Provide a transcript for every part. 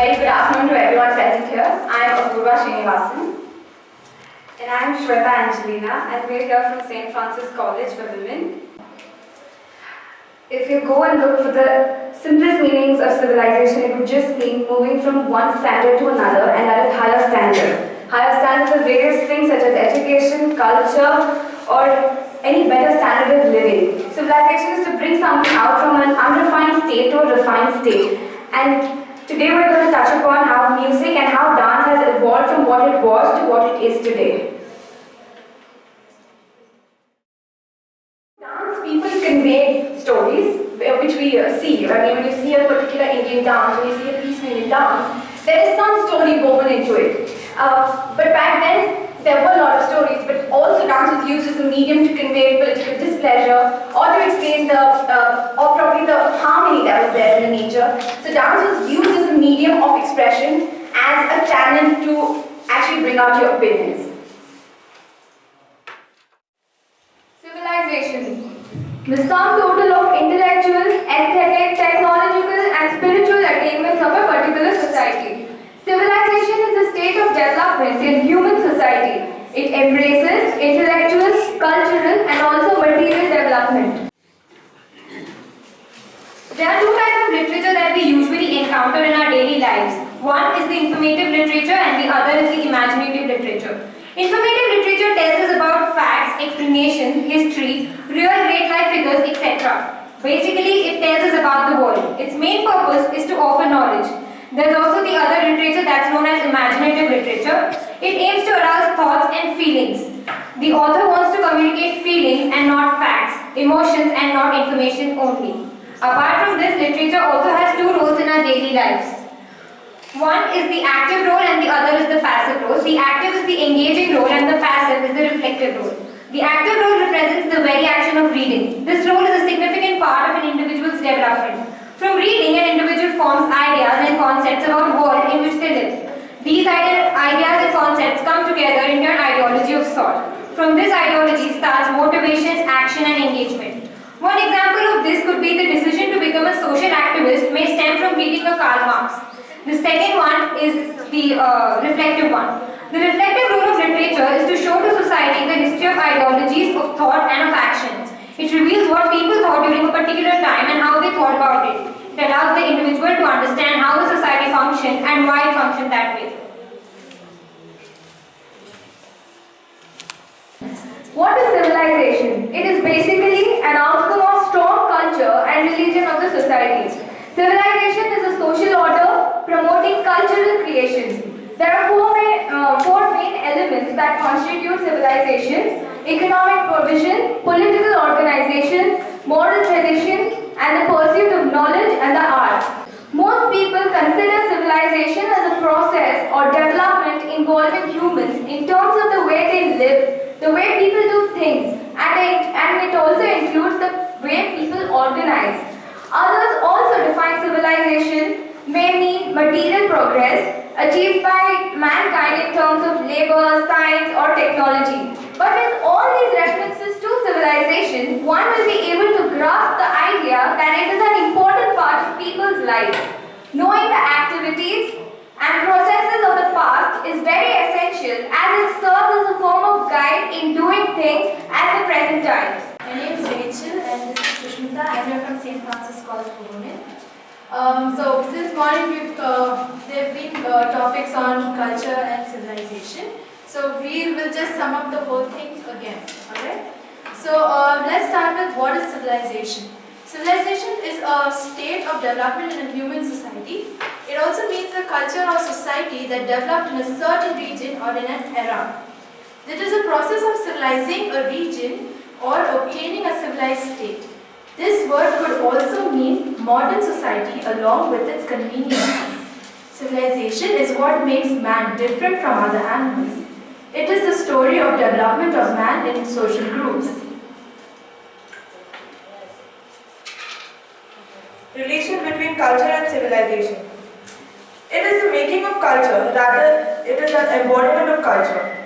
very good afternoon to everyone present here. I am Apurva Srinivasan. And I am Shweta Angelina, and we are here from St. Francis College for Women. If you go and look for the simplest meanings of civilization, it would just mean moving from one standard to another, and that is higher standards. Higher standards of various things such as education, culture, or any better standard of living. Civilization is to bring something out from an unrefined state to a refined state. And today we're going to touch upon how music and how dance has evolved from what it was to what it is today. Dance, people convey stories which we see. I mean, when you see a particular Indian dance, when you see a piece of Indian dance, there is some story woven into it. But back then, there were a lot of stories, but also dance was used as a medium to convey political displeasure or to explain or probably the harmony that was there in the nature. So dance was used as a medium of expression, as a channel to actually bring out your opinions. Civilization. The sum total of intellectual, aesthetic, technological and spiritual attainments of a particular society. Civilization is a state of development in human society. It embraces intellectual, cultural and also material development. There are two types of literature that we usually encounter in our daily lives. One is the informative literature and the other is the imaginative literature. Informative literature tells us about facts, explanation, history, real great life figures, etc. Basically, it tells us about the world. Its main purpose is to offer knowledge. There is also the other literature that's known as imaginative literature. It aims to arouse thoughts and feelings. The author wants to communicate feelings and not facts, emotions and not information only. Apart from this, literature also has two roles in our daily lives. One is the active role and the other is the passive role. The active is the engaging role and the passive is the reflective role. The active role represents the very action of reading. This role is a significant part of an individual's development. From reading, an individual forms ideas and concepts about the world in which they live. These ideas and concepts come together into an ideology of sort. From this ideology starts motivation, action and engagement. One example of this could be the decision to become a social activist may stem from reading a Karl Marx. The second one is the reflective one. The reflective role of literature is to show to society the history of ideologies, of thought and of actions. It reveals what people thought during a particular time and how they thought about it. It allows the individual to understand how the society functioned and why it functioned that way. What is civilization? It is basically an outcome of strong culture and religion of the society. Civilization is a social order promoting cultural creation. There are four main elements that constitute civilization: economic provision, political organization, moral tradition, and the pursuit of knowledge and the arts. Most people consider civilization as a process or development involving humans in terms of the way they live, the way people do things, and it also includes the way people organize. Others also define civilization may mean material progress achieved by mankind in terms of labor, science or technology. But with all these references to civilization, one will be able to grasp the idea that it is an important part of people's lives. Knowing the activities and processes of the past is very essential as it serves as a form of guide in doing things at the present time. My name is Rachel and this is Sushmita. I'm here from St. Francis College for Women. So since morning there have been topics on culture and civilization. So we will just sum up the whole thing again. Alright? So let's start with what is civilization. Civilization is a state of development in a human society. It also means a culture or society that developed in a certain region or in an era. It is a process of civilizing a region or obtaining a civilized state. This word could also mean modern society along with its conveniences. Civilization is what makes man different from other animals. It is the story of development of man in social groups. Relation between culture and civilization. It is the making of culture, rather it is an embodiment of culture.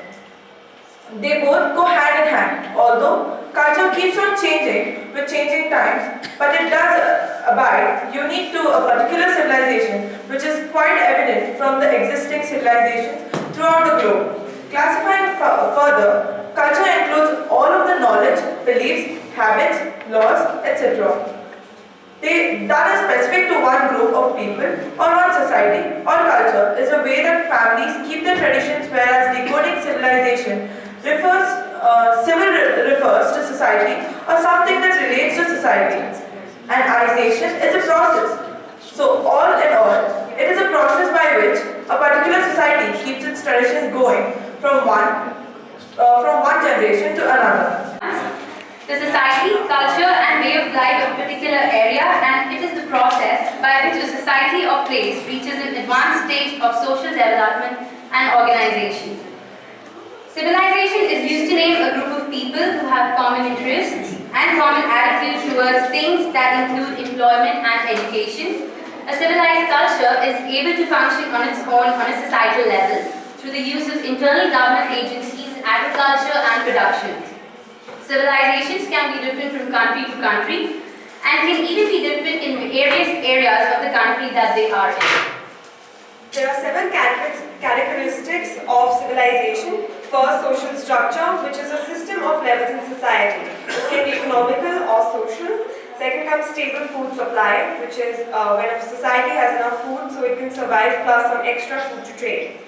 They both go hand in hand, although culture keeps on changing with changing times, but it does abide unique to a particular civilization, which is quite evident from the existing civilizations throughout the globe. Classifying further, culture includes all of the knowledge, beliefs, habits, laws, etc. That is specific to one group of people or one society or culture is a way that families keep their traditions, whereas decoding civilization refers to society or something that relates to society. And ization is a process. So all in all, it is a process by which a particular society keeps its traditions going from one generation to another. The society, culture and way of life of a particular area, and it is the process by which a society or place reaches an advanced stage of social development and organization. Civilization is used to name a group of people who have common interests and common attitude towards things that include employment and education. A civilized culture is able to function on its own on a societal level through the use of internal government agencies, agriculture and production. Civilizations can be different from country to country and can even be different in various areas of the country that they are in. There are several characteristics of civilization. First, social structure, which is a system of levels in society. This can be economical or social. Second comes stable food supply, which is when a society has enough food so it can survive plus some extra food to trade.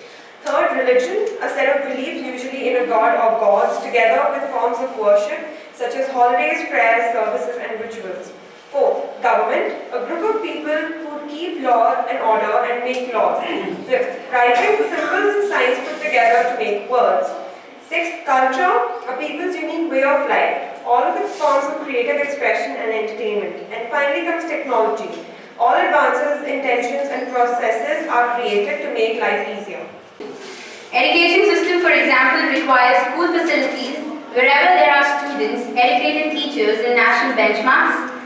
Third, religion, a set of beliefs usually in a god or gods together with forms of worship such as holidays, prayers, services and rituals. Fourth, government, a group of people who keep law and order and make laws. Fifth, writing, symbols and signs put together to make words. Sixth, culture, a people's unique way of life, all of its forms of creative expression and entertainment. And finally comes technology. All advances, intentions and processes are created to make life easier. Education system, for example, requires school facilities wherever there are students, educated teachers and national benchmarks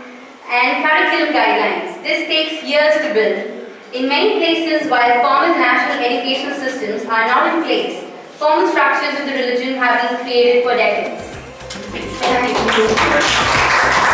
and curriculum guidelines. This takes years to build. In many places, while formal national educational systems are not in place, formal structures of the religion have been created for decades. Thank you.